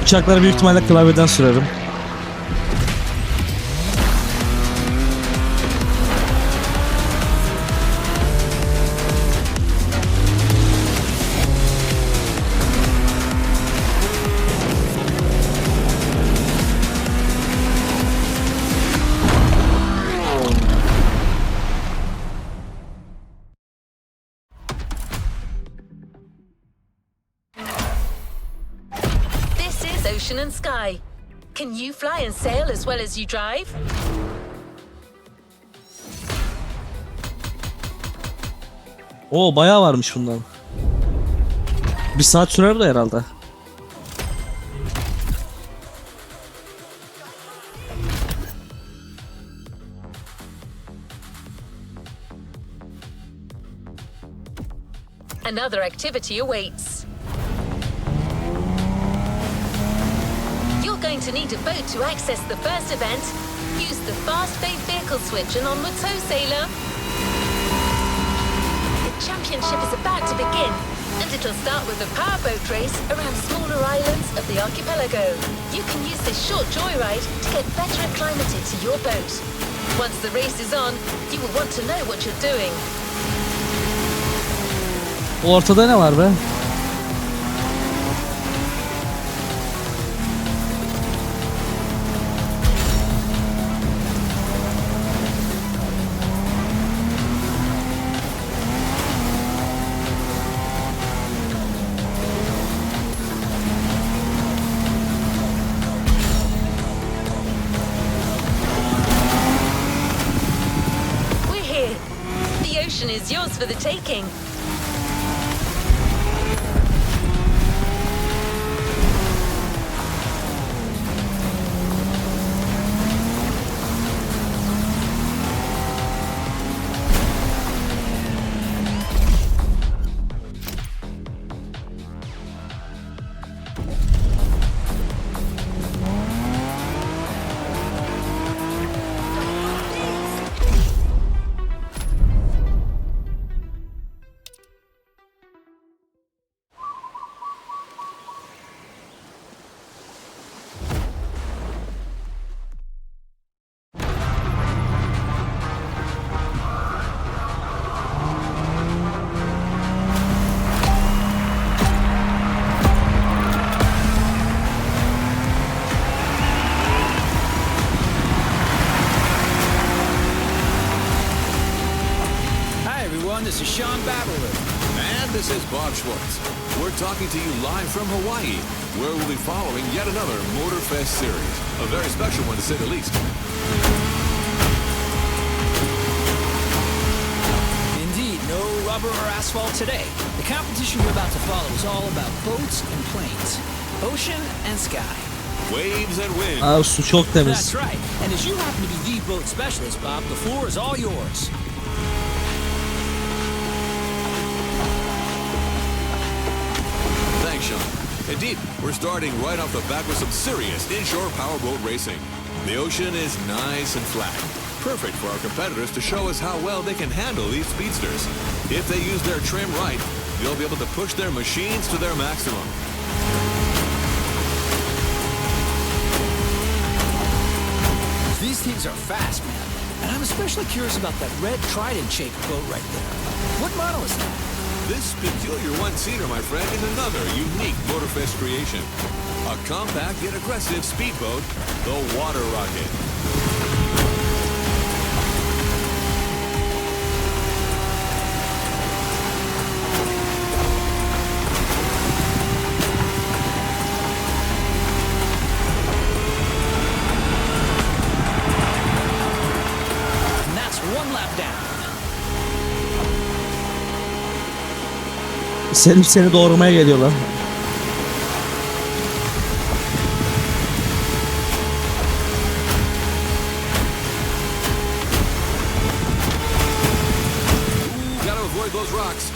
Uçakları büyük ihtimalle klavyeden sürerim. Ocean and sky. Can you fly and sail as well as you drive? Oo, bayağı varmış bundan. Bir saat sürer de herhalde. Another activity awaits. You're going to need a boat to access the first event. Use the fast fade vehicle switch and on with tow, sailor. The championship is about to begin, and it'll start with a powerboat race around smaller islands of the archipelago. You can use this short joyride to get better acclimated to your boat. Once the race is on, you will want to know what you're doing. Ortada ne var be? We're here. The ocean is yours for the taking. This is Sean Battler. And this is Bob Schwartz. We're talking to you live from Hawaii, where we'll be following yet another Motorfest series. A very special one, to say the least. Indeed, no rubber or asphalt today. The competition we're about to follow is all about boats and planes, ocean and sky. Waves and wind. Aa, su çok temiz. That's right. And as you happen to be the boat specialist, Bob, the floor is all yours. Thanks, Sean. Indeed, we're starting right off the bat with some serious inshore powerboat racing. The ocean is nice and flat. Perfect for our competitors to show us how well they can handle these speedsters. If they use their trim right, they'll be able to push their machines to their maximum. These things are fast, man. And I'm especially curious about that red Trident-shaped boat right there. What model is that? This peculiar one-seater, my friend, is another unique Motorfest creation. A compact yet aggressive speedboat, the Water Rocket. And that's one lap down. Seni doğurmaya geliyorlar. Gotta avoid those rocks.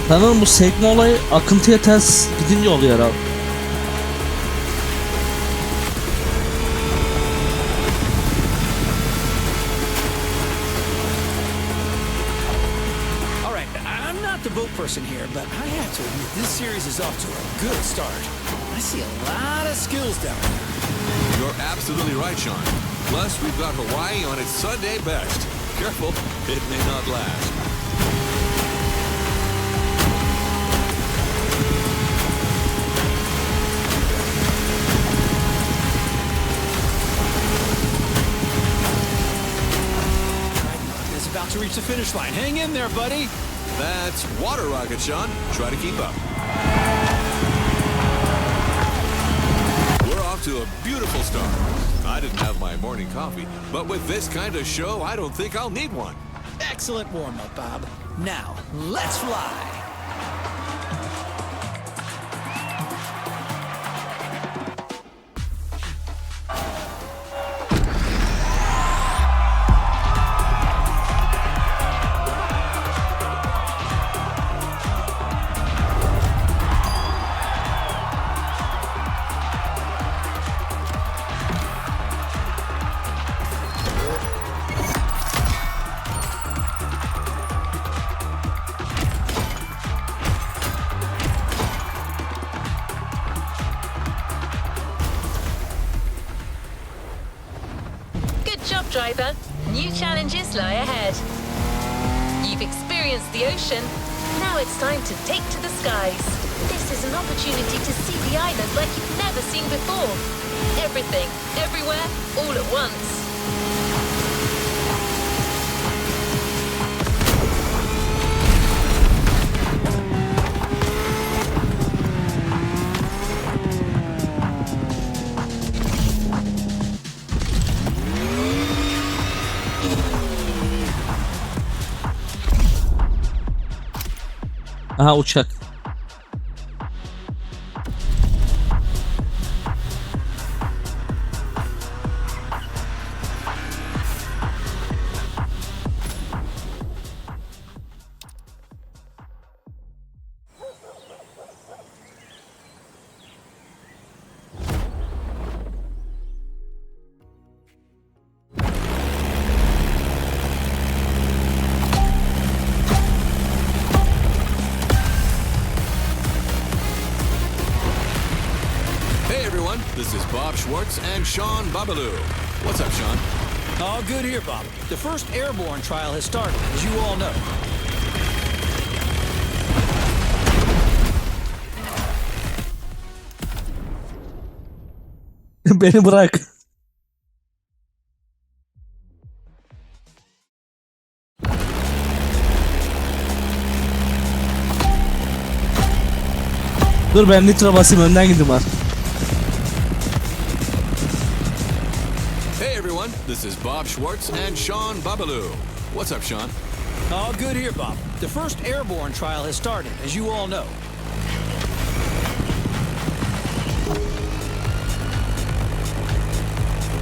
Sanırım bu sekme olayı akıntıya ters gidince oluyor abi. Alright, I'm not the boat person here, but I have to admit this series is off to a good start. I see a lot of skills down there. You're absolutely right, Sean. Plus, we've got Hawaii on its Sunday best. Careful, it may not last. It's about to reach the finish line. Hang in there, buddy. That's water rocket, Sean. Try to keep up. We're off to a beautiful start. I didn't have my morning coffee, but with this kind of show, I don't think I'll need one. Excellent warm-up, Bob. Now, let's fly. Good job, driver. New challenges lie ahead. You've experienced the ocean. Now it's time to take to the skies. This is an opportunity to see the island like you've never seen before. Everything, everywhere, all at once. Aha uçak. Hey everyone, this is Bob Schwartz and Sean Babaloo. What's up, Sean? All good here, Bob. The first airborne trial has started, as you all know. Beni bırak. Dur ben nitro basayım önden gideyim var. Hey everyone, this is Bob Schwartz and Sean Babaloo. What's up, Sean? All good here, Bob. The first airborne trial has started, as you all know.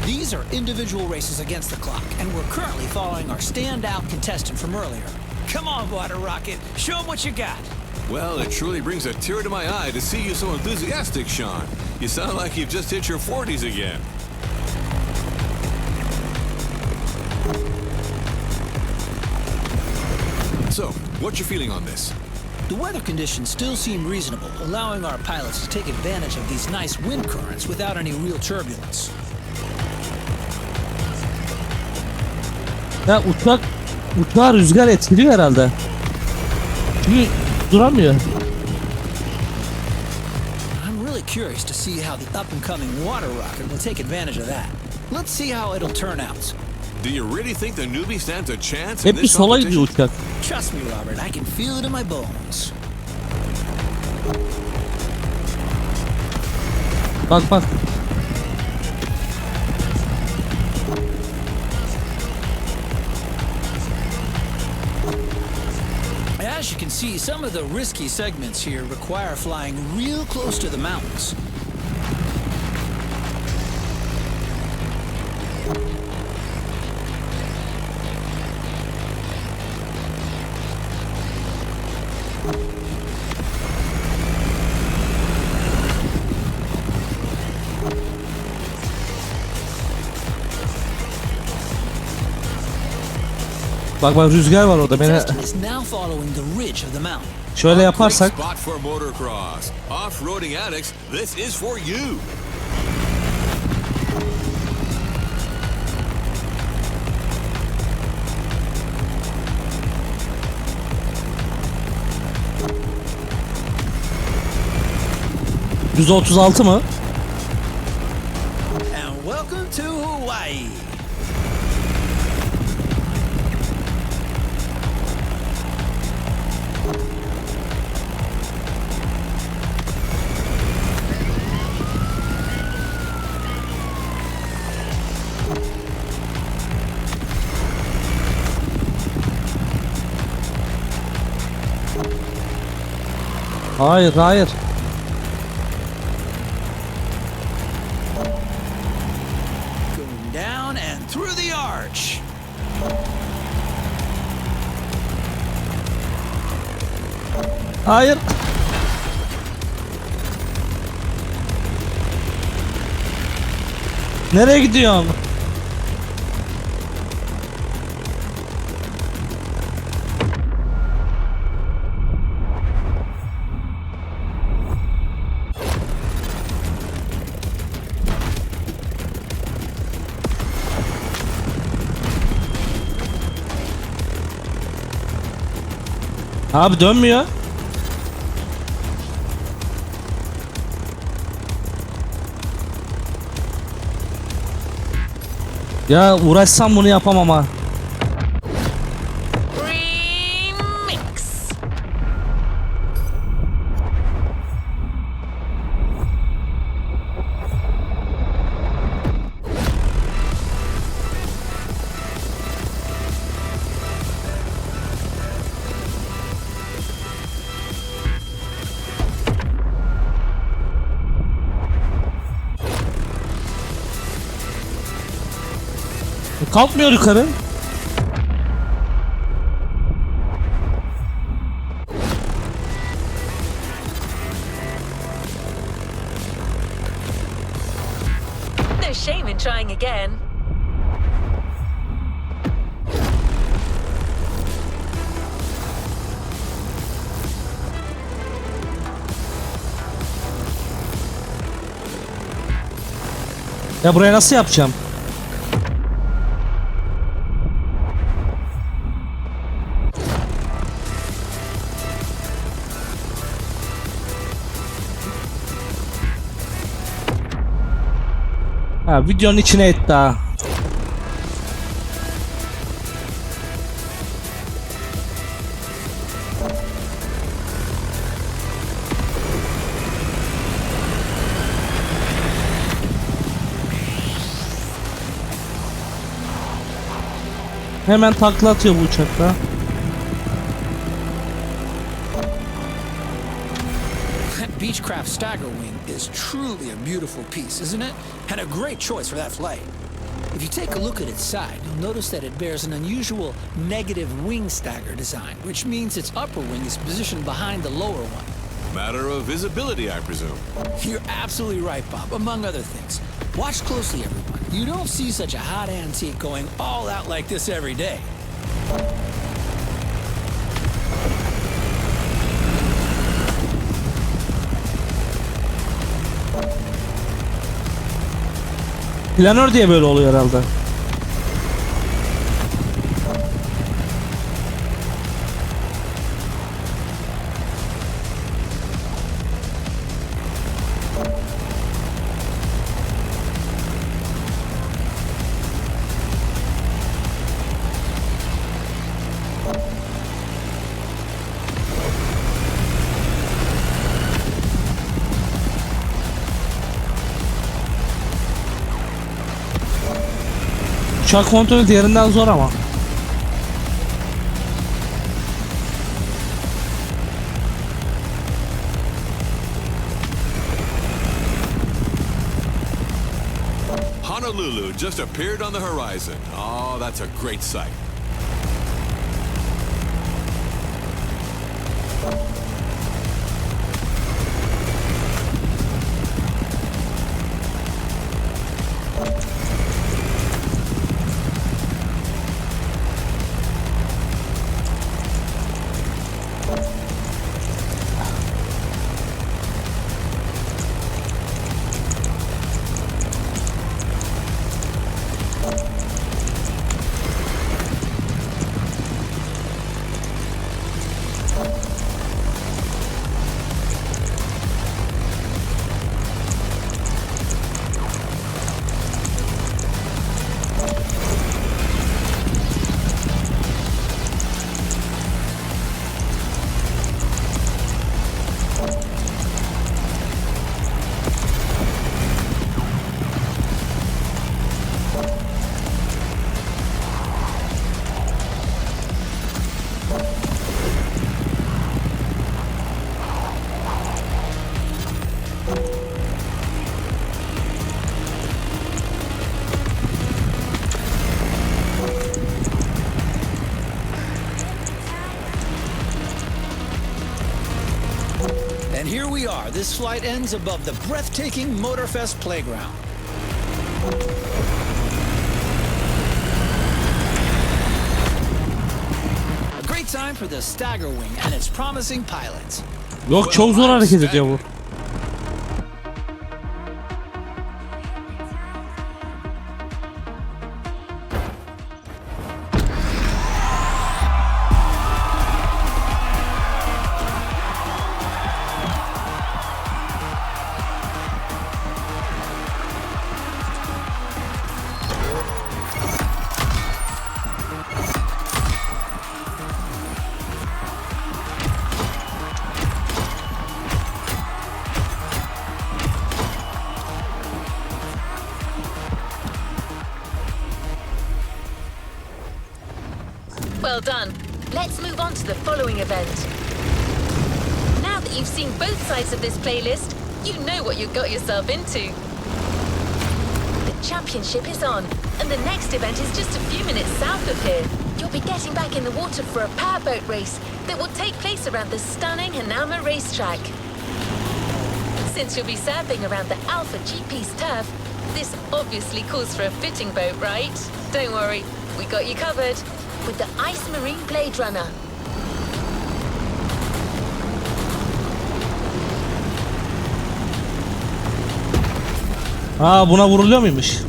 These are individual races against the clock, and we're currently following our standout contestant from earlier. Come on, Water Rocket, show 'em what you got. Well, it truly brings a tear to my eye to see you so enthusiastic, Sean. You sound like you've just hit your 40s again. So, what's your feeling on this? The weather conditions still seem reasonable, allowing our pilots to take advantage of these nice wind currents without any real turbulence. Ya uçağı rüzgar etkiliyor herhalde. Çünkü duramıyor. I'm really curious to see how the up-and-coming water rocket will take advantage of that. Let's see how it'll turn out. Do you really think the newbie stands a chance in Hep bir this sola gidiyor competition? uçak. Trust me, Robert, I can feel it in my bones. Bak bak. As you can see, some of the risky segments here require flying real close to the mountains. Bak bak rüzgar var orada. Beni Contestant is now following the ridge of the mountain. şöyle yaparsak. Great spot for motocross. Off-roading addicts, this is for you. %36 mı? And welcome to Hawaii. Hayır hayır. Going down and through the arch. Hayır. Nereye gidiyorsun? Abi dönmüyor. Ya uğraşsam bunu yapamam ha. Remix. Kalkmıyor yukarı. No shame in trying again. Ya buraya nasıl yapacağım? Ha videonun içine etti ha. Hemen takla atıyor bu uçakta. That Beechcraft Stagger Wing is truly a beautiful piece, isn't it? And a great choice for that flight. If you take a look at its side, you'll notice that it bears an unusual negative wing stagger design, which means its upper wing is positioned behind the lower one. Matter of visibility, I presume. You're absolutely right, Bob, among other things. Watch closely, everyone. You don't see such a hot antique going all out like this every day. Planör diye böyle oluyor herhalde. Uçak kontrolü diğerinden zor ama. Honolulu just appeared on the horizon. Oh, that's a great sight. And here we are. This flight ends above the breathtaking Motorfest playground. A great time for the Stagger Wing and its promising pilots. Yok, çok zor hareket ediyor bu. Well done. Let's move on to the following event. Now that you've seen both sides of this playlist, you know what you've got yourself into. The championship is on, and the next event is just a few minutes south of here. You'll be getting back in the water for a powerboat race that will take place around the stunning Hanama racetrack. Since you'll be surfing around the Alpha GP's turf, this obviously calls for a fitting boat, right? Don't worry, we got you covered with the Ice Marine Blade Runner. Aa, buna vuruluyor muymuş?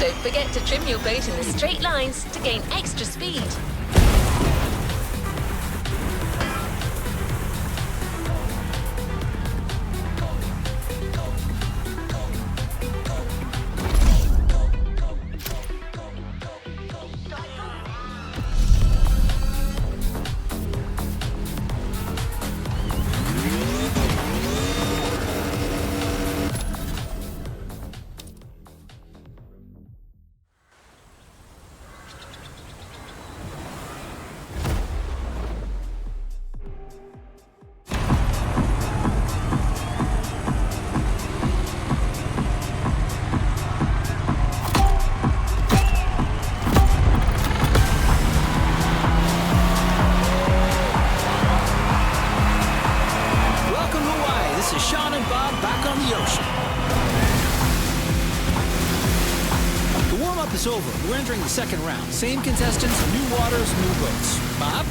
Don't forget to trim your boat in the straight lines to gain extra speed. Is over. We're entering the second round. Same contestants, new waters, new boats. Bob?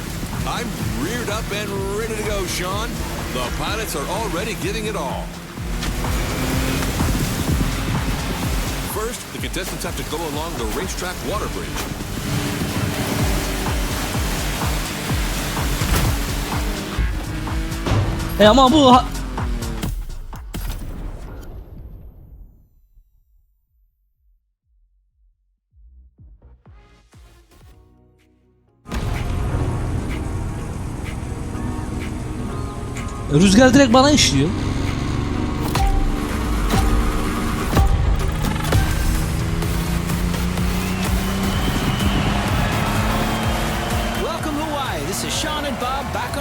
I'm reared up and ready to go, Sean. The pilots are already giving it all. First, the contestants have to go along the racetrack water bridge. Ama bu rüzgar direkt bana işliyor.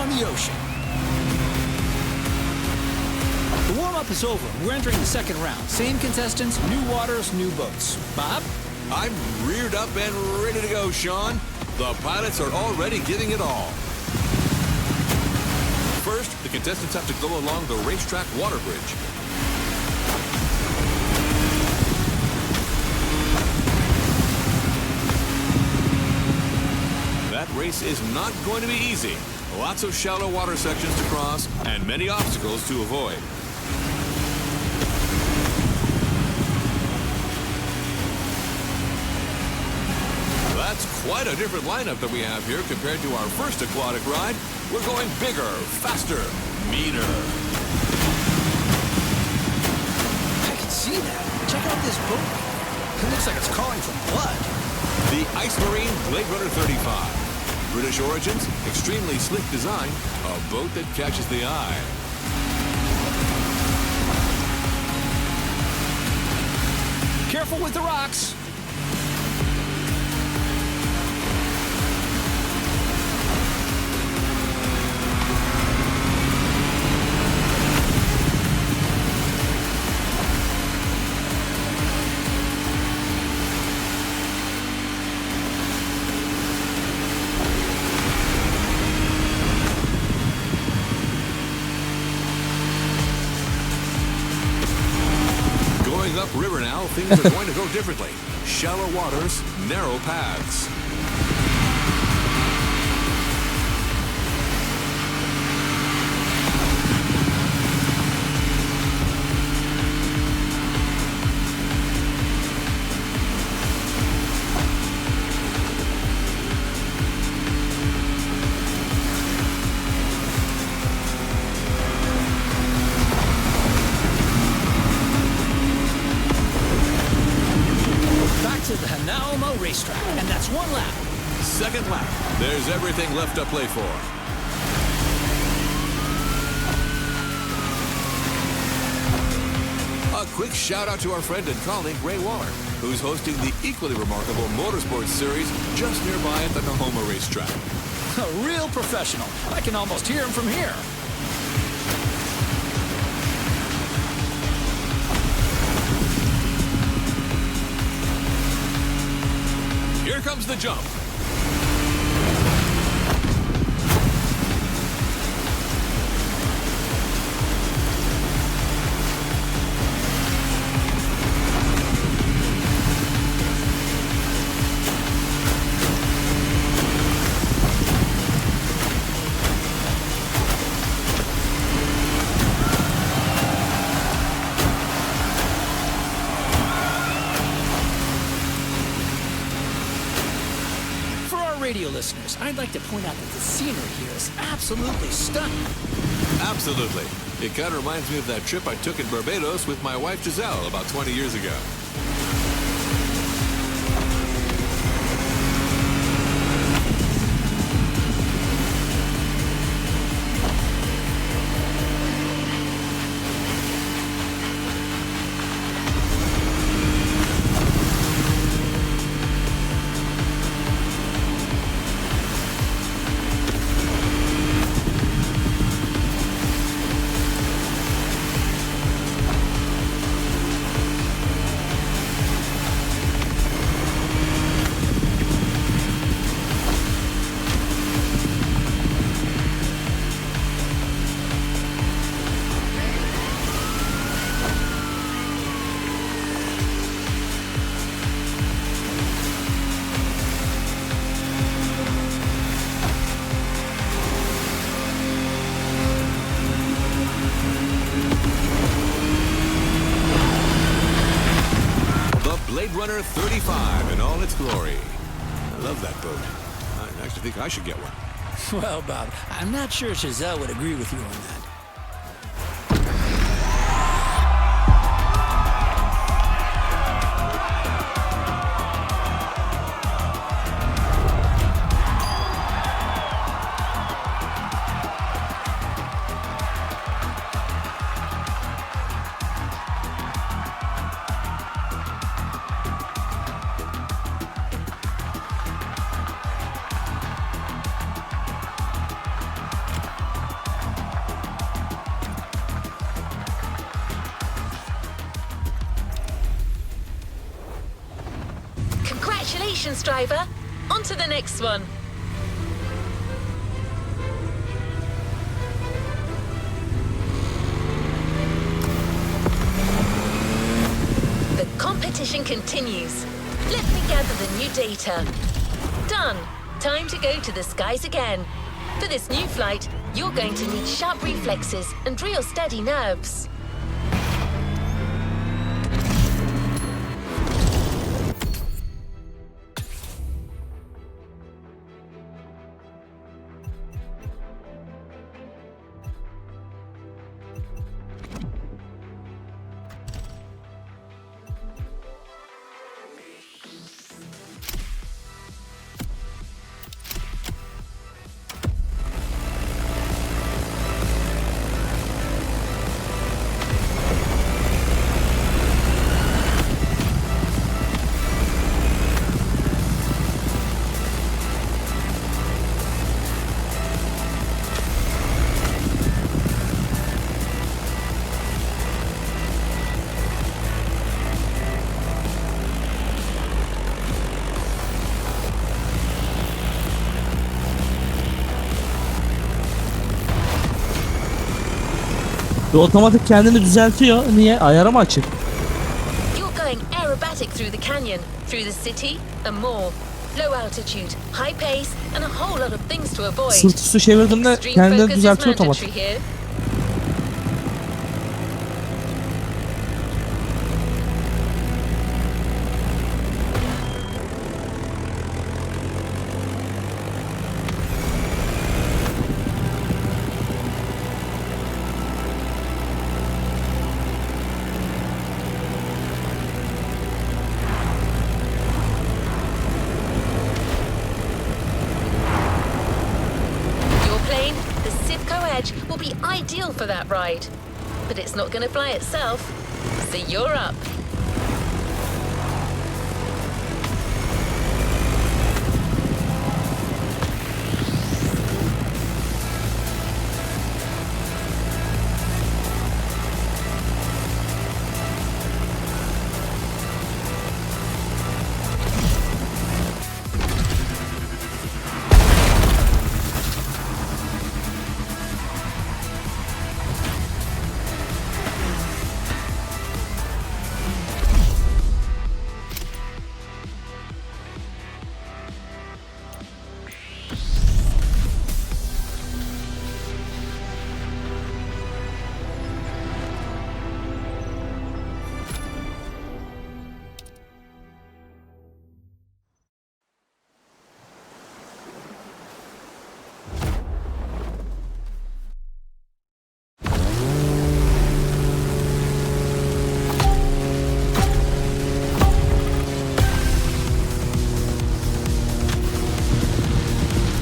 on the ocean. The warm-up is over. We're entering the second round. Same contestants, new waters, new boats. Bob? I'm reared up and ready to go, Sean. The pilots are already giving it all. First, the contestants have to go along the racetrack water bridge. That race is not going to be easy. Lots of shallow water sections to cross and many obstacles to avoid. That's quite a different lineup that we have here compared to our first aquatic ride. We're going bigger, faster, meaner. I can see that. Check out this boat. It looks like it's calling for blood. The Ice Marine Blade Runner 35. British origins, extremely slick design, a boat that catches the eye. Careful with the rocks. Upriver now, things are going to go differently. Shallow waters, narrow paths. Racetrack, and that's one lap. Second lap. There's everything left to play for. A quick shout out to our friend and colleague Ray Waller, who's hosting the equally remarkable Motorsports series just nearby at the Nahoma racetrack. A real professional. I can almost hear him from here. Here comes the jump. Radio listeners, I'd like to point out that the scenery here is absolutely stunning. Absolutely. It kind of reminds me of that trip I took in Barbados with my wife Giselle about 20 years ago. Blade Runner 35 in all its glory. I love that boat. I actually think I should get one. Well, Bob, I'm not sure Giselle would agree with you on that. Congratulations, driver. On to the next one. The competition continues. Let me gather the new data. Done. Time to go to the skies again. For this new flight, you're going to need sharp reflexes and real steady nerves. Bu otomatik kendini düzeltiyor. Niye? Ayarı mı açık? You're going aerobatic through the canyon, through the city, and more. Low altitude, high pace, and a whole lot of things to avoid. Sırt üstü çevirdiğimde Extreme kendini focus is düzeltiyor mandatory otomatik. here. Your plane, the Sivco Edge, will be ideal for that ride. But it's not going to fly itself, so you're up.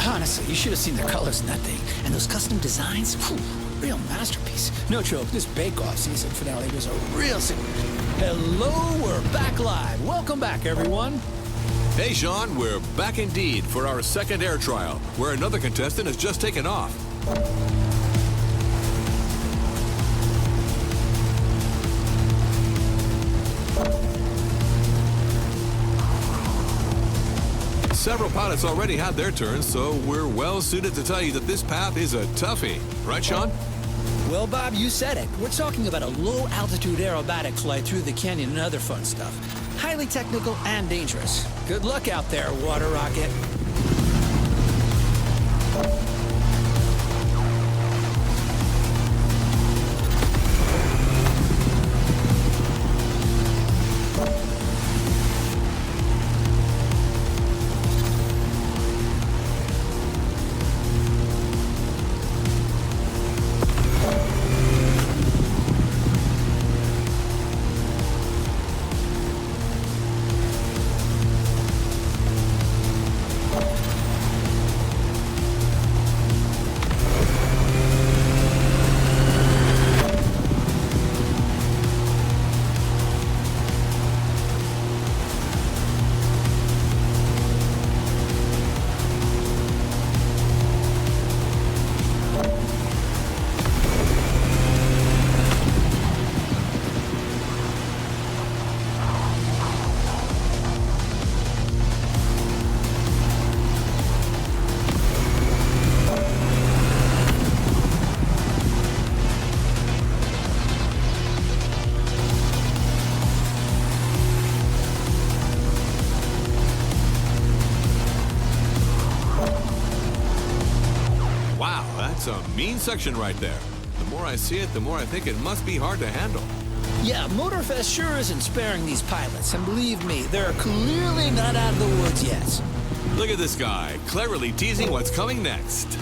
Honestly, you should have seen the colors in that thing. And those custom designs, whew, real masterpiece. No joke, this bake-off season finale was a real Hello, we're back live. Welcome back, everyone. Hey, Sean, we're back indeed for our second air trial, where another contestant has just taken off. Several pilots already had their turns, so we're well suited to tell you that this path is a toughie. Right, Sean? Well, Bob, you said it. We're talking about a low-altitude aerobatic flight through the canyon and other fun stuff. Highly technical and dangerous. Good luck out there, water rocket. That's a mean section right there. The more I see it, the more I think it must be hard to handle. Yeah, Motorfest sure isn't sparing these pilots, and believe me, they're clearly not out of the woods yet. Look at this guy, cleverly teasing what's coming next.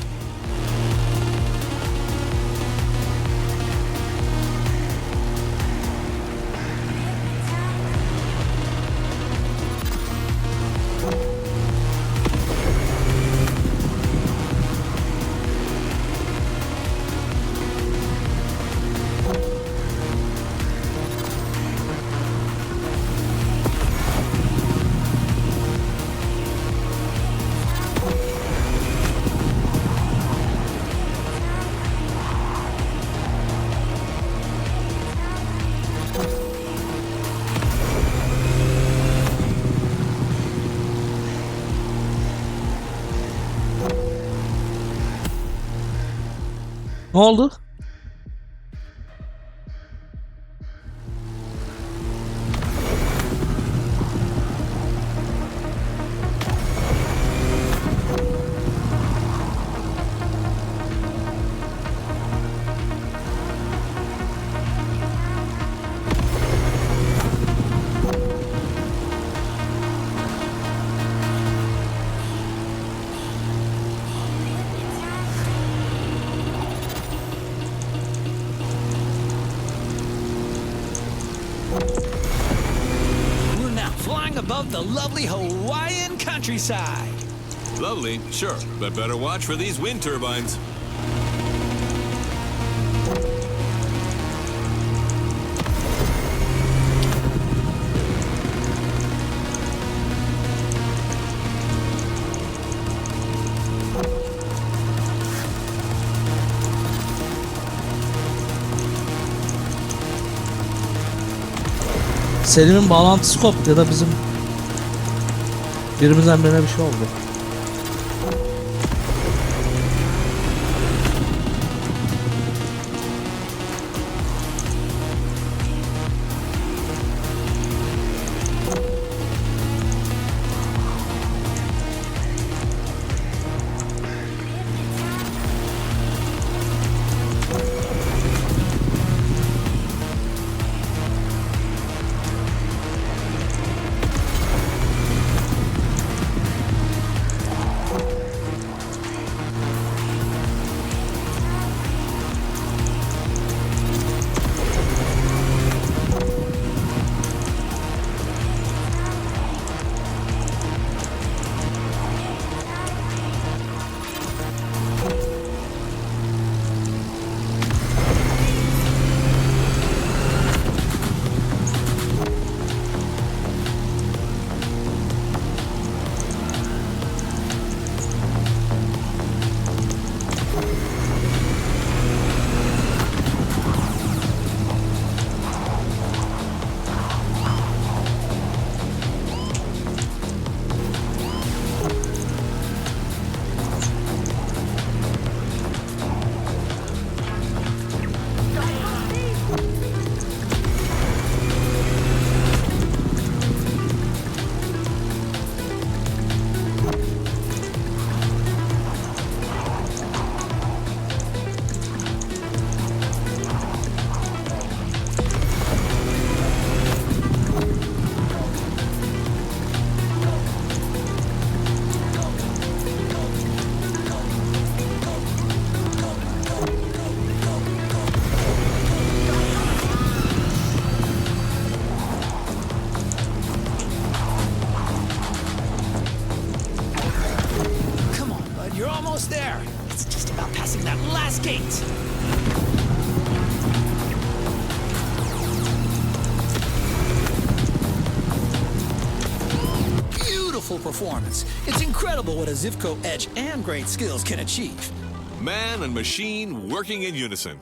Ne oldu? We're now flying above the lovely Hawaiian countryside. Lovely, sure, but better watch for these wind turbines. Selim'in bağlantısı koptu ya da bizim birimizden birine bir şey oldu. almost there. It's just about passing that last gate. Beautiful performance. It's incredible what a Zivco edge and great skills can achieve. Man and machine working in unison.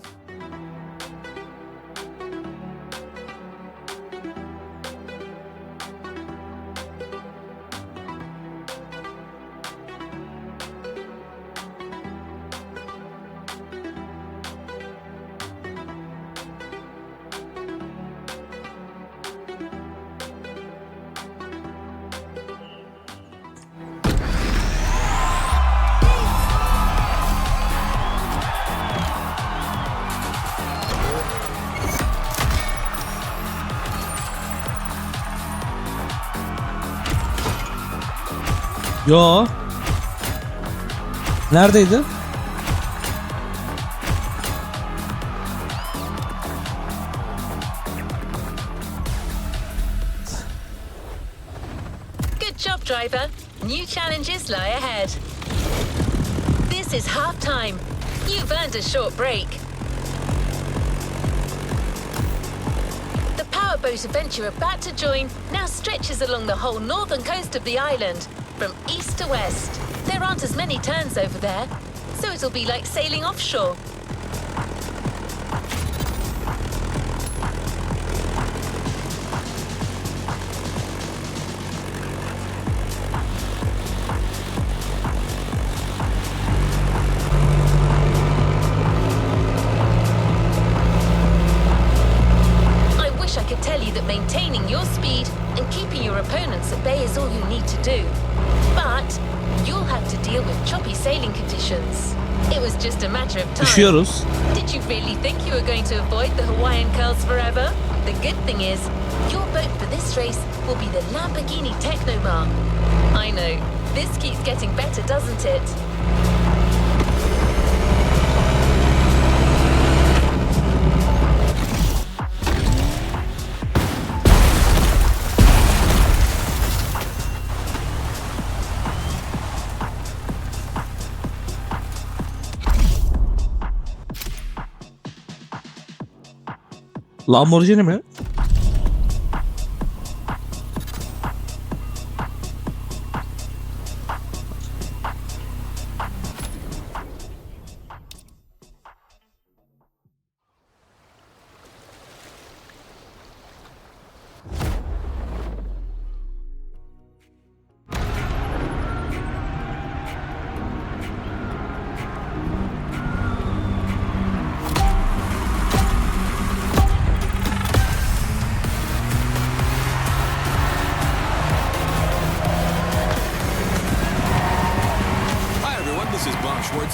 Yo. Neredeydi? Good job, driver. New challenges lie ahead. This is half time. You've earned a short break. The powerboat adventure you're about to join now stretches along the whole northern coast of the island, from east to west. There aren't as many turns over there, so it'll be like sailing offshore. Maintaining your speed and keeping your opponents at bay is all you need to do. But you'll have to deal with choppy sailing conditions. It was just a matter of time. Düşüyoruz. Did you really think you were going to avoid the Hawaiian curls forever? The good thing is, your boat for this race will be the Lamborghini Technomar. I know, this keeps getting better, doesn't it? Lamborghini mi?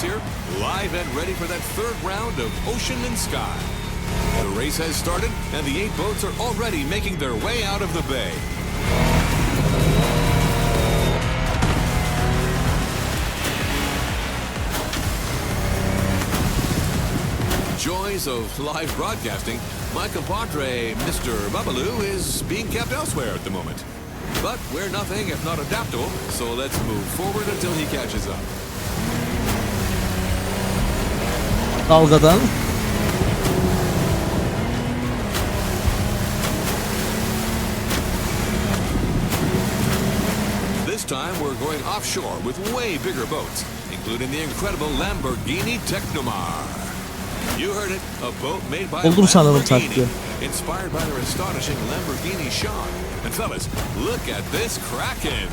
Here, live and ready for that third round of Ocean and Sky. The race has started, and the 8 boats are already making their way out of the bay. Joys of live broadcasting, my compadre, Mr. Babalu, is being kept elsewhere at the moment. But we're nothing if not adaptable, so let's move forward until he catches up. Dalgadan. This time we're going offshore with way bigger boats, including the incredible Lamborghini Technomar. You heard it, a boat made by Lamborghini, inspired by their astonishing Lamborghini shot. And fellas, look at this Kraken!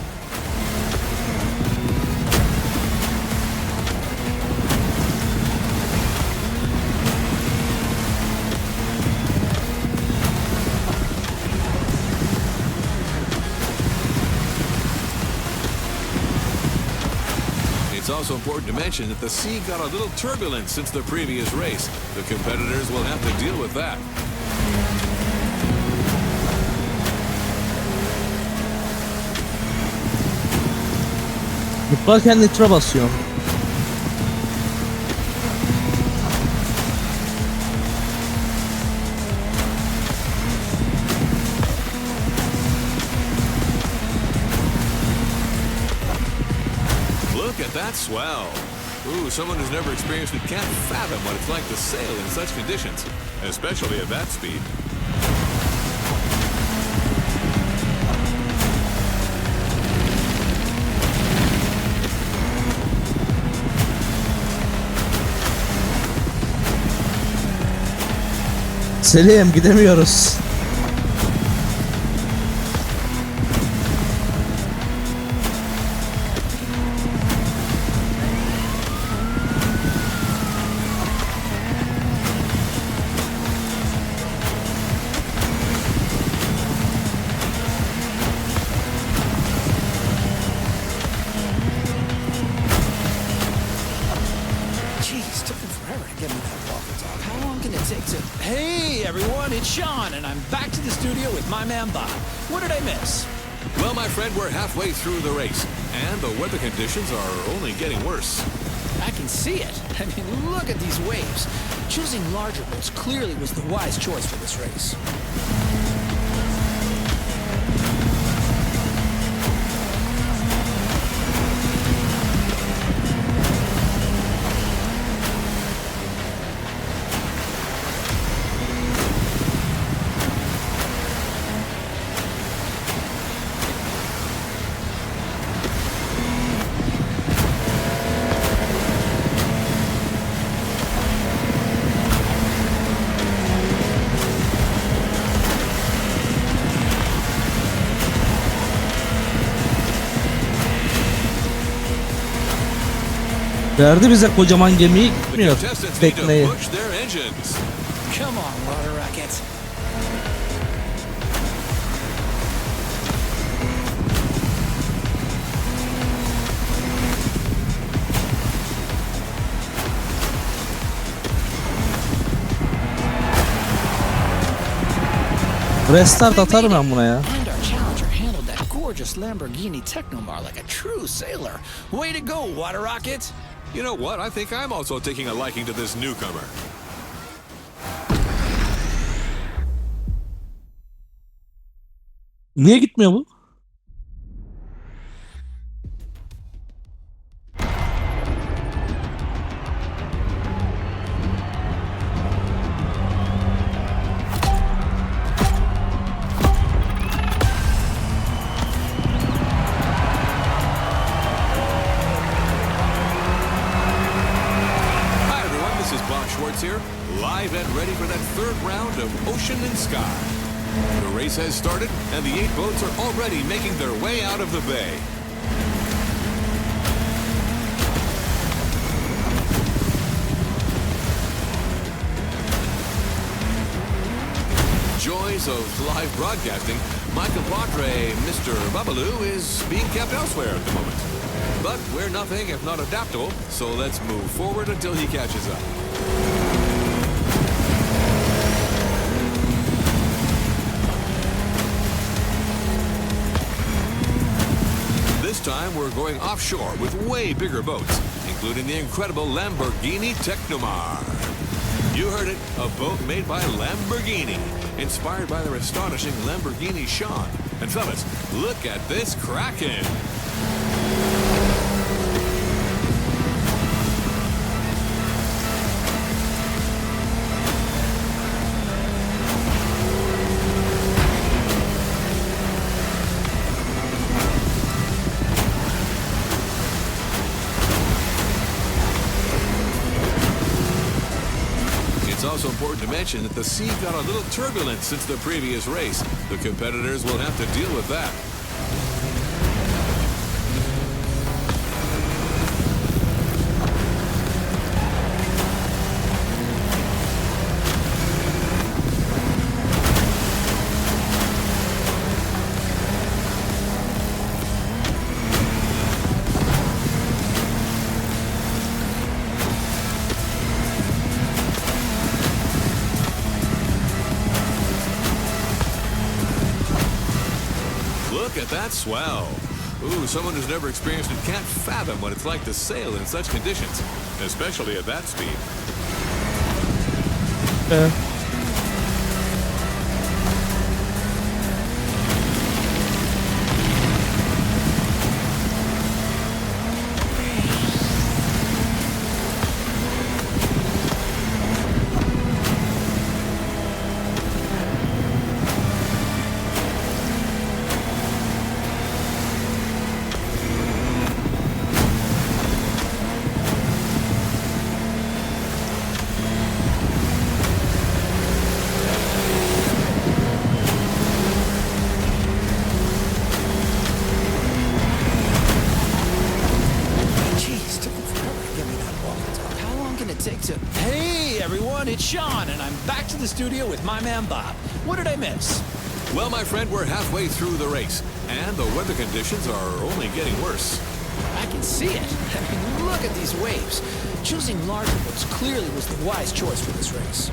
It's also important to mention that the sea got a little turbulent since the previous race. The competitors will have to deal with that. Zıplarken nitro basıyorum. Look at that swell. Ooh, someone who's never experienced it can't fathom what it's like to sail in such conditions, especially at that speed. Selim, gidemiyoruz. Jeez, took them forever to get me that walkie-talkie. How long can it take to... Hey, everyone, it's Sean, and I'm back to the studio with my man Bob. What did I miss? Well, my friend, we're halfway through the race, and the weather conditions are only getting worse. I can see it. I mean, look at these waves. Choosing larger boats clearly was the wise choice for this race. Verdi bize kocaman gemiyi The gitmiyor. contestants need to Tekneyi. push their engines. Come on, water rocket. Restart atarım ben buna ya. And our challenger handled that gorgeous Lamborghini Technomar like a true sailor. Way to go, water rocket. You know what? I think I'm also taking a liking to this newcomer. Niye gitmiyor bu? Hi everyone, this is Bob Schwartz here, live and ready for that third round of Ocean and Sky. The race has started, and the 8 boats are already making their way out of the bay. Joys of live broadcasting, my compadre, Mr. Babalu, is being kept elsewhere at the moment. But we're nothing if not adaptable, so let's move forward until he catches up. This time we're going offshore with way bigger boats, including the incredible Lamborghini Technomar. You heard it, a boat made by Lamborghini, inspired by their astonishing Lamborghini Sean. And fellas, look at this Kraken! It's also important to mention that the sea got a little turbulent since the previous race. The competitors will have to deal with that. Look at that swell. Ooh, someone who's never experienced it can't fathom what it's like to sail in such conditions, especially at that speed. Jeez, took him forever to get me that walkie-talkie. How long can it take to... Hey, everyone, it's Sean, and I'm back to the studio with my man Bob. What did I miss? Well, my friend, we're halfway through the race, and the weather conditions are only getting worse. I can see it. I mean, look at these waves. Choosing larger boats clearly was the wise choice for this race.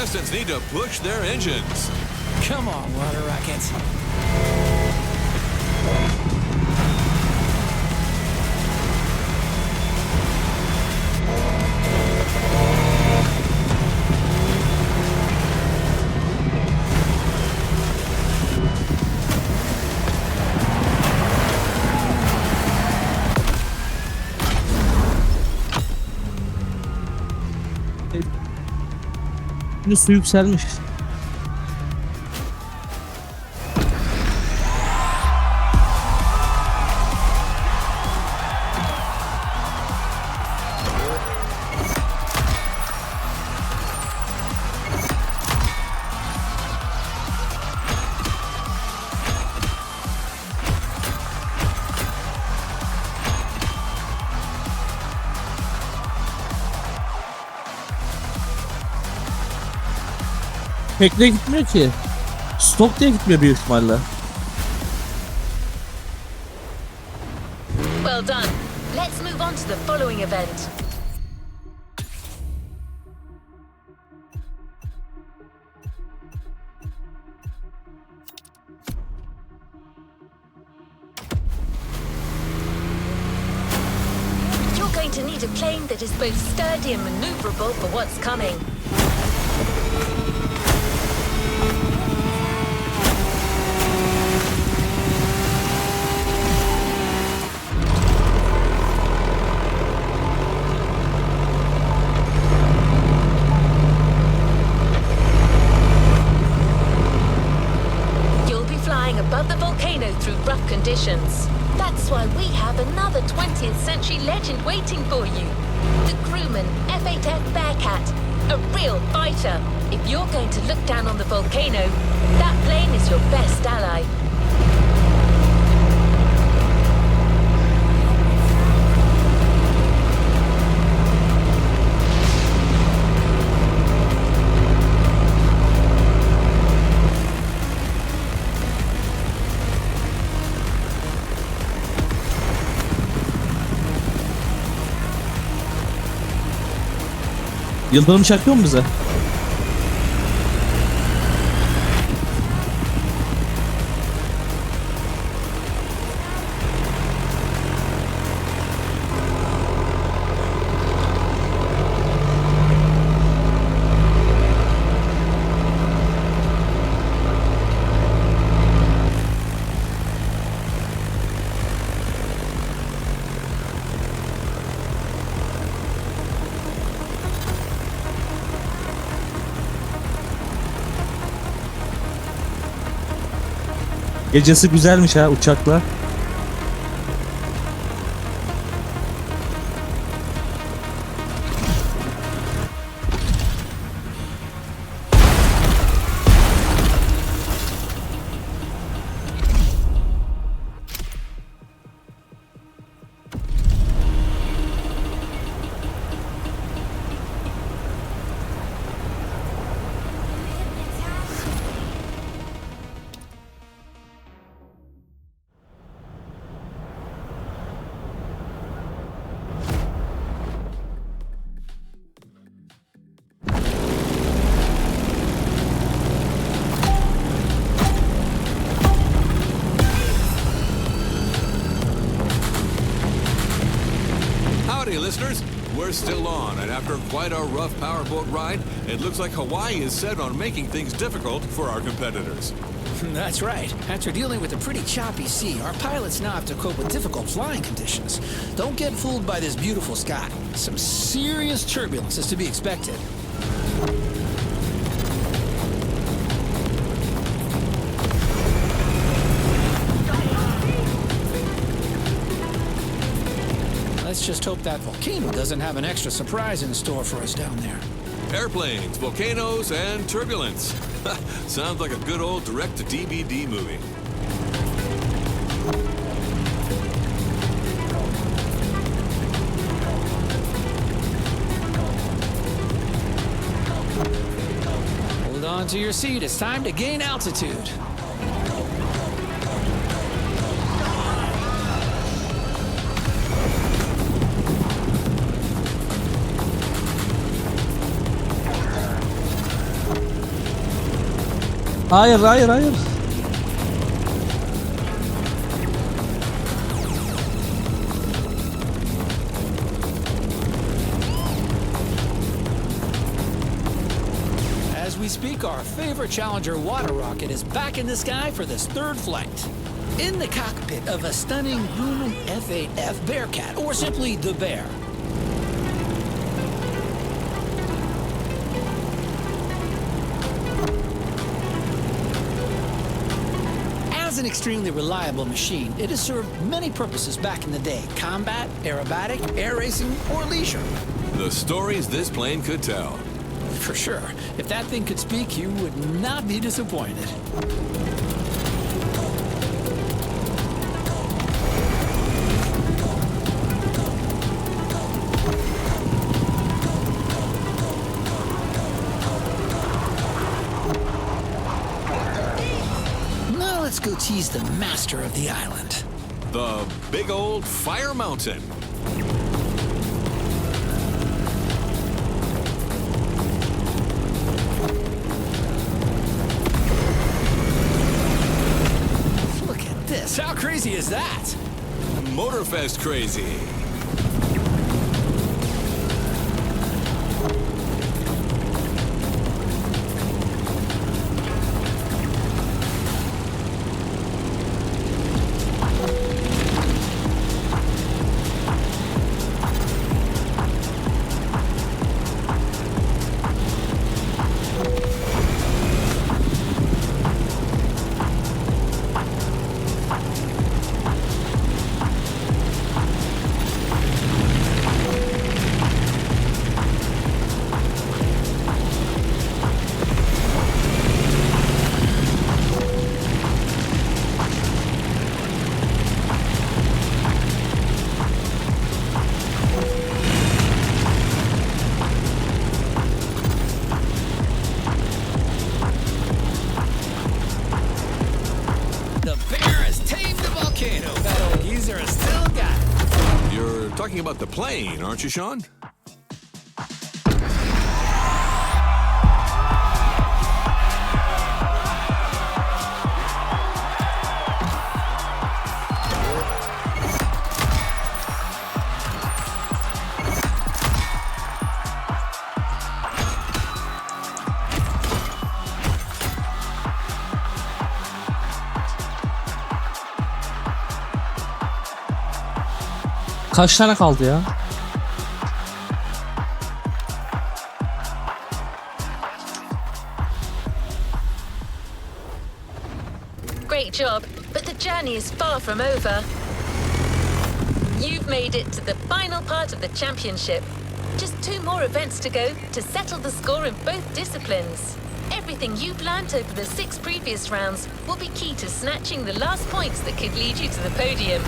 contestants need to push their engines. Come on, water rockets. Şimdi su yükselmiş. Tekne gitmiyor ki. Stok diye gitmiyor büyük ihtimalle. Well done. Let's move on to the following event. You're going to need a plane that is both sturdy and maneuverable for what's coming. Above the volcano through rough conditions. That's why we have another 20th century legend waiting for you. The crewman F-8F Bearcat, a real fighter. If you're going to look down on the volcano, that plane is your best ally. Yıldırım çakıyor mu bize? Gecesi güzelmiş ha uçakla. Howdy, listeners. We're still on, and after quite a rough powerboat ride, it looks like Hawaii is set on making things difficult for our competitors. That's right. After dealing with a pretty choppy sea, our pilots now have to cope with difficult flying conditions. Don't get fooled by this beautiful sky. Some serious turbulence is to be expected. Let's just hope that volcano doesn't have an extra surprise in store for us down there. Airplanes, volcanoes, and turbulence. Sounds like a good old direct-to-DVD movie. Hold on to your seat. It's time to gain altitude. Hayır hayır hayır. As we speak, our favorite Challenger water rocket is back in the sky for this third flight. In the cockpit of a stunning Grumman F8F Bearcat, or simply the Bear. As an extremely reliable machine, it has served many purposes back in the day: combat, aerobatic, air racing, or leisure. The stories this plane could tell. For sure. If that thing could speak, you would not be disappointed. Now let's go tease the master of the island. The big old fire mountain. Look at this. How crazy is that? Motorfest crazy. The Bear has tamed the volcano. That old geezer has still got it. You're talking about the plane, aren't you, Sean? Kaç tane kaldı ya? Great job, but the journey is far from over. You've made it to the final part of the championship. Just 2 more events to go to settle the score in both disciplines. Everything you've learnt over the 6 previous rounds will be key to snatching the last points that could lead you to the podium.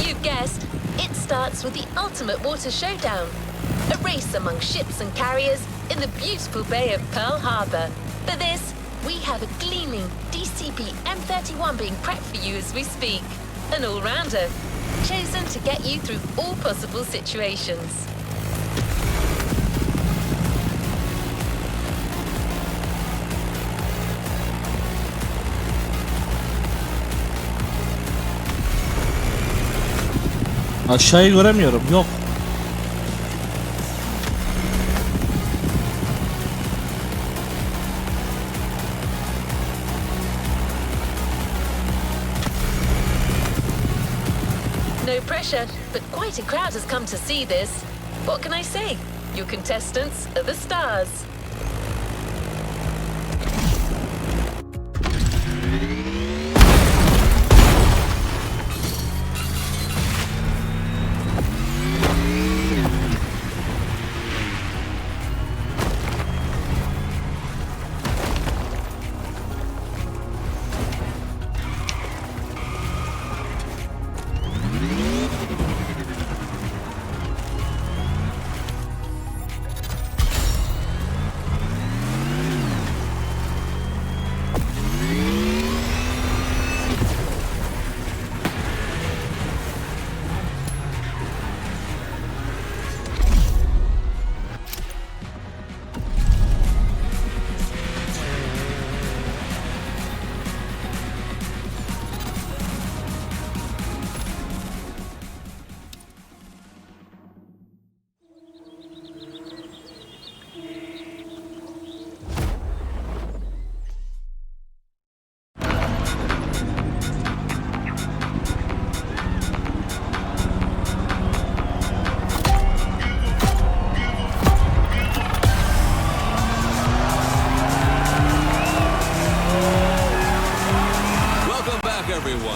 You've guessed, it starts with the ultimate water showdown. A race among ships and carriers in the beautiful Bay of Pearl Harbor. For this, we have a gleaming DCP M31 being prepped for you as we speak. An all-rounder, chosen to get you through all possible situations. Aşağıyı göremiyorum. Yok. No pressure, but quite a crowd has come to see this. What can I say? Your contestants are the stars.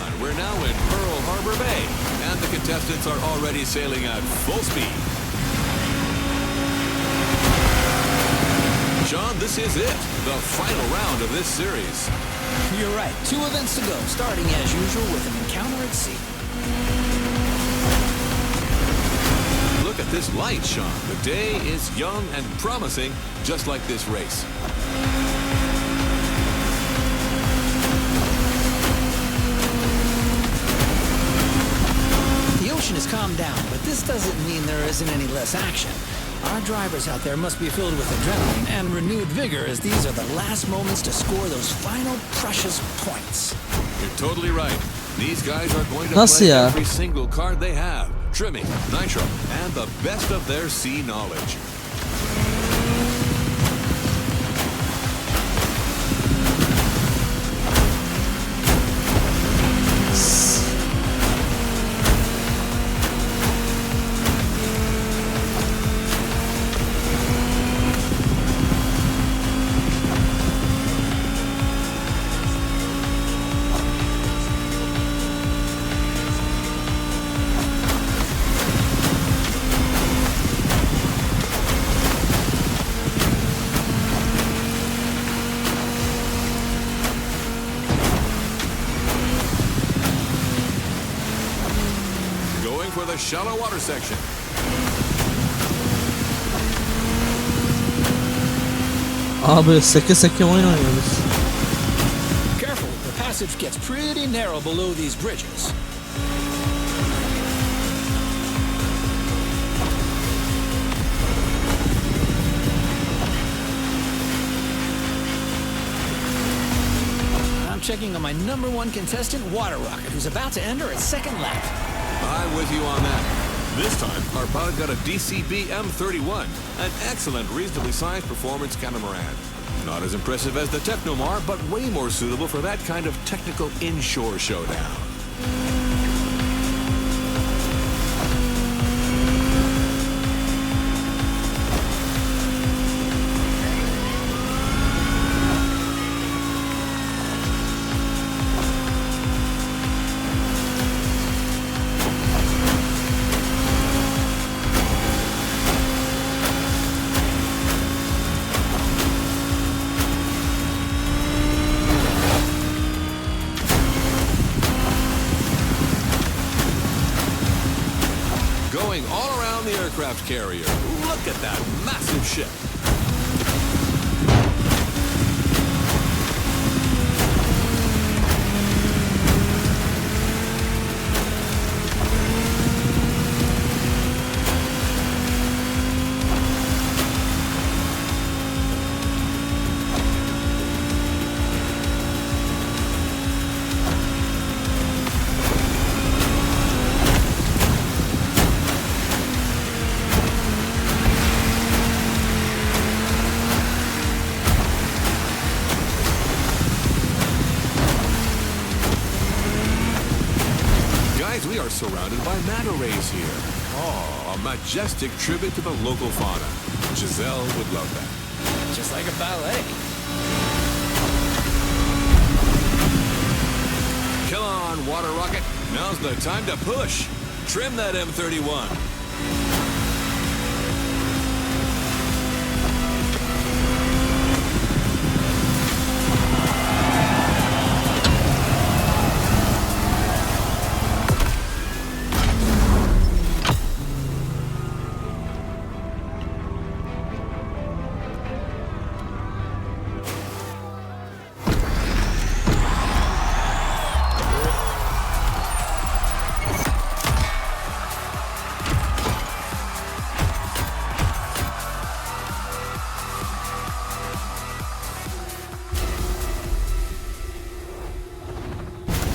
on. We're now in Pearl Harbor Bay, and the contestants are already sailing at full speed. Sean, this is it, the final round of this series. You're right. 2 events to go, starting as usual with an encounter at sea. Look at this light, Sean. The day is young and promising, just like this race. The ocean has calmed down, but this doesn't mean there isn't any less action. Our drivers out there must be filled with adrenaline and renewed vigor, as these are the last moments to score those final precious points. You're totally right. These guys are going to Nasıl play ya? every single card they have. Trimming, nitro, and the best of their sea knowledge. For the shallow water section. Abi seke seke oyun oynuyoruz. Careful, the passage gets pretty narrow below these bridges. I'm checking on my #1 contestant, Water Rocket, who's about to enter its second lap. I'm with you on that. This time, our pilot got a DCB M31, an excellent, reasonably sized performance catamaran. Not as impressive as the Technomar, but way more suitable for that kind of technical inshore showdown. Going all around the aircraft carrier. Look at that massive ship. We are surrounded by manta rays here. Oh, a majestic tribute to the local fauna. Giselle would love that. Just like a ballet. Come on, Water Rocket. Now's the time to push. Trim that M31.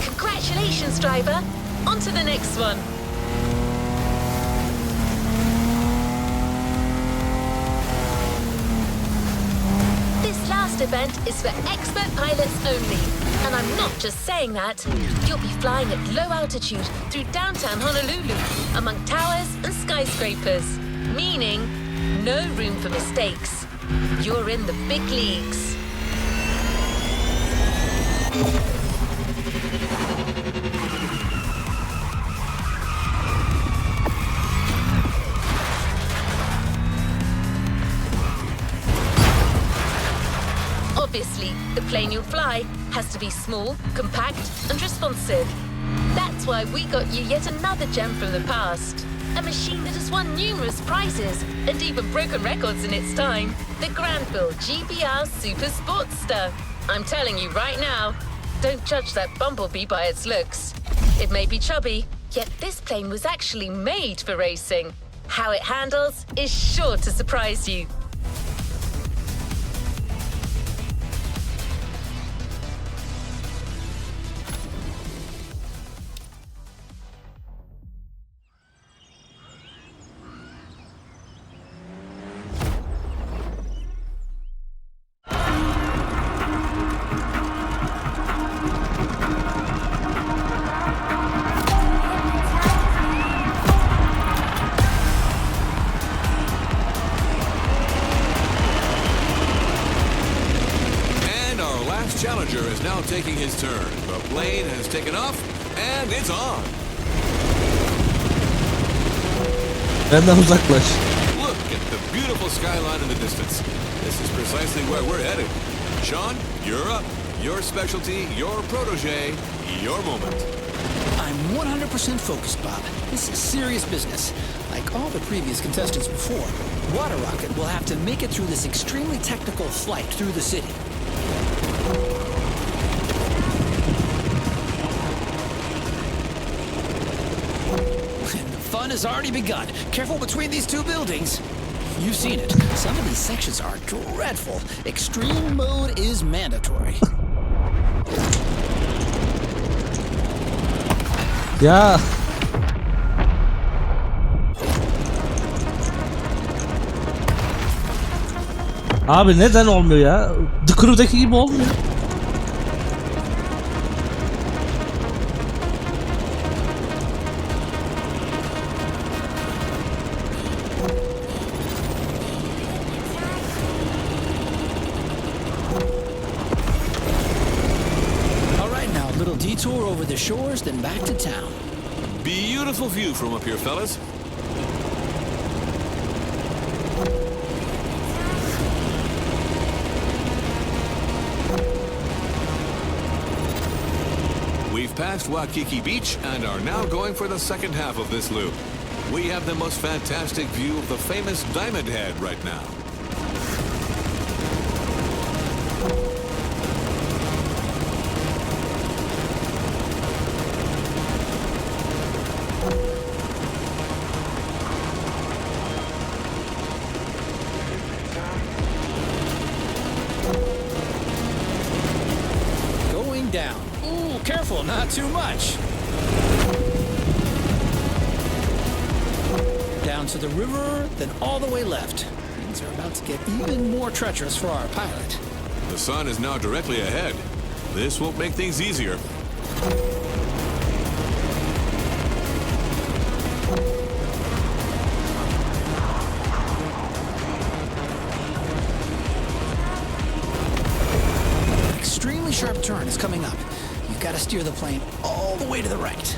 Congratulations, driver. On to the next one. This last event is for expert pilots only. And I'm not just saying that. You'll be flying at low altitude through downtown Honolulu, among towers and skyscrapers. Meaning, no room for mistakes. You're in the big leagues. Obviously, the plane you'll fly has to be small, compact, and responsive. That's why we got you yet another gem from the past. A machine that has won numerous prizes and even broken records in its time. The Granville GBR Super Sportster. I'm telling you right now, don't judge that bumblebee by its looks. It may be chubby, yet this plane was actually made for racing. How it handles is sure to surprise you. Challenger is now taking his turn. The plane has taken off, and it's on. Benden uzaklaş. Look at the beautiful skyline in the distance. This is precisely where we're headed. Sean, you're up. Your specialty, your protege, your moment. I'm 100% focused, Bob. This is serious business. Like all the previous contestants before, Water Rocket will have to make it through this extremely technical flight through the city. And the fun has already begun. Careful between these two buildings. You've seen it. Some of these sections are dreadful. Extreme mode is mandatory. Ya. Abi neden olmuyor ya? The Crew'daki gibi olmuyor. All right, now a little detour over the shores, then back to town. Beautiful view from up here, fellas. We've passed Waikiki Beach and are now going for the second half of this loop. We have the most fantastic view of the famous Diamond Head right now. Going down. Ooh, careful, not too much. Down to the river, then all the way left. Things are about to get even more treacherous for our pilot. The sun is now directly ahead. This won't make things easier. Extremely sharp turn is coming up. You've got to steer the plane all the way to the right.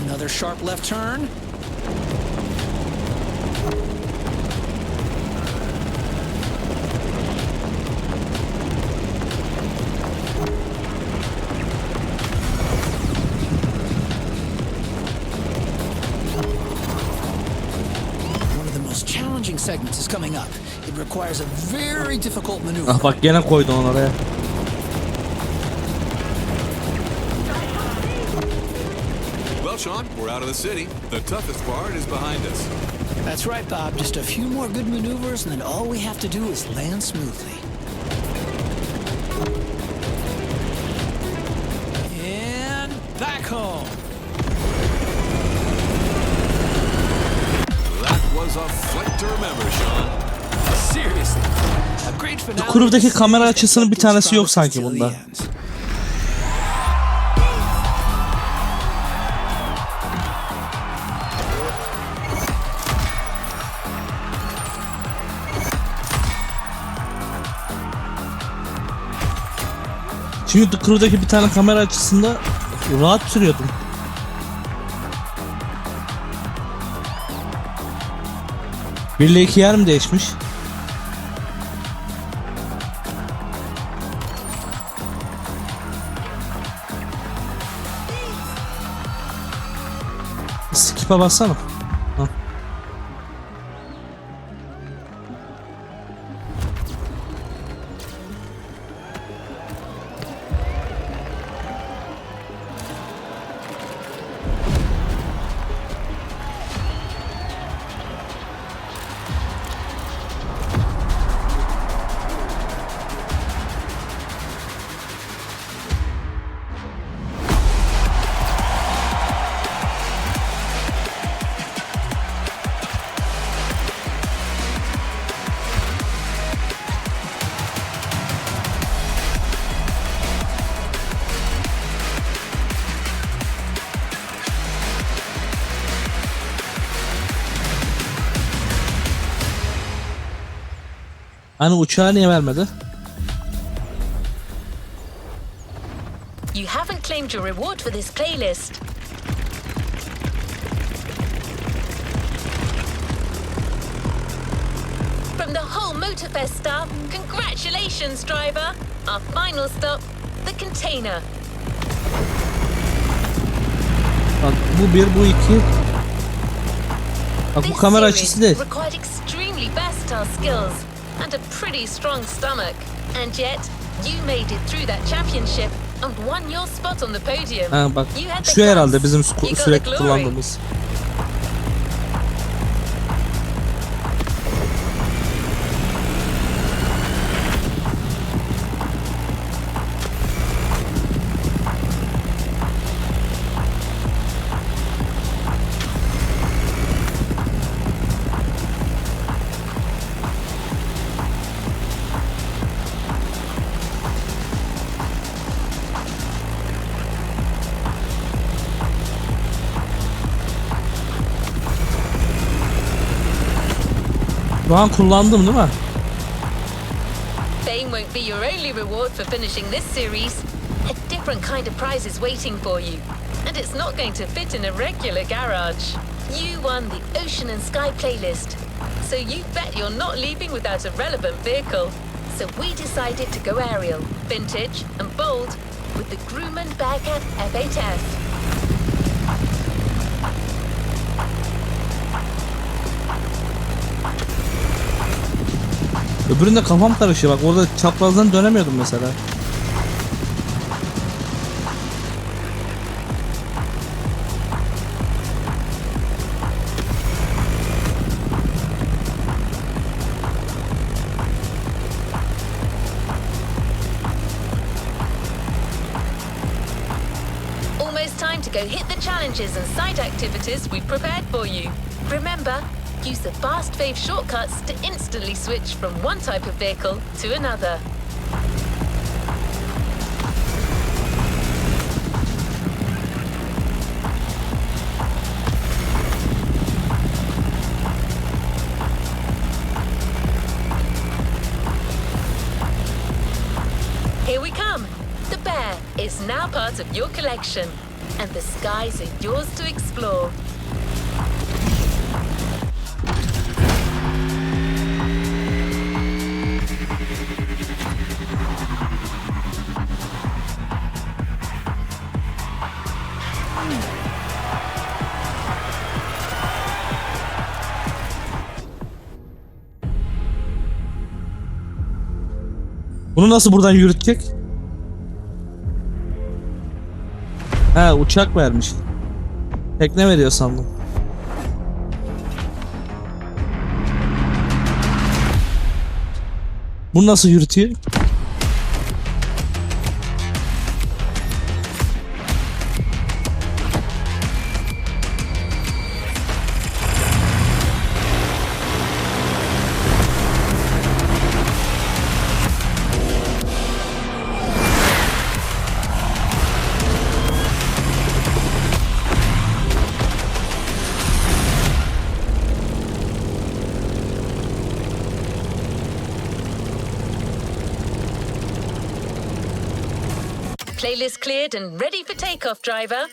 Another sharp left turn. One of the most challenging segments is coming up. It requires a very difficult maneuver. Ah bak gene koydun onu oraya. Well, Sean, we're out of the city. The toughest part is behind us. That's right, Bob. Just a few more good maneuvers, and then all we have to do is land smoothly. And back home. That was a flight to remember, Sean. Seriously. A great finale. Crew'daki kamera açısının bir tanesi yok sanki bunda. Çünkü The Crew'daki bir tane kamera açısında rahat sürüyordum. Bir ile iki yer mi değişmiş? Skip'e bassana. Ha. Hani uçağı niye vermedi? You haven't claimed your reward for this playlist. From the whole Motorfest staff, congratulations, driver! Our final stop, the container. Bak bu bir, bu iki. Bak bu This kamera series açısı değil. required extremely versatile skills and a pretty strong stomach. And yet, you made it through that championship and won your spot on the podium. Ha bak You had the şu herhalde guts, bizim you got the sürekli glory. kullandığımız. Şu an kullandım değil mi? Fame won't be your only reward for finishing this series. A different kind of prize is waiting for you. And it's not going to fit in a regular garage. You won the Ocean and Sky playlist. So you bet you're not leaving without a relevant vehicle. So we decided to go aerial, vintage and bold with the Grumman Bearcat F8F. Öbüründe kafam karışıyor. Bak orada çaprazdan dönemiyordum mesela. Almost time to go hit the challenges and side activities we've prepared for you. Remember, use the fast fave shortcuts to instantly switch from one type of vehicle to another. Here we come. The bear is now part of your collection, and the skies are yours to explore. Bunu nasıl buradan yürütecek? He uçak vermiş. Tekne veriyor sandım. Bunu nasıl yürütüyor? Playlist cleared and ready for takeoff, driver.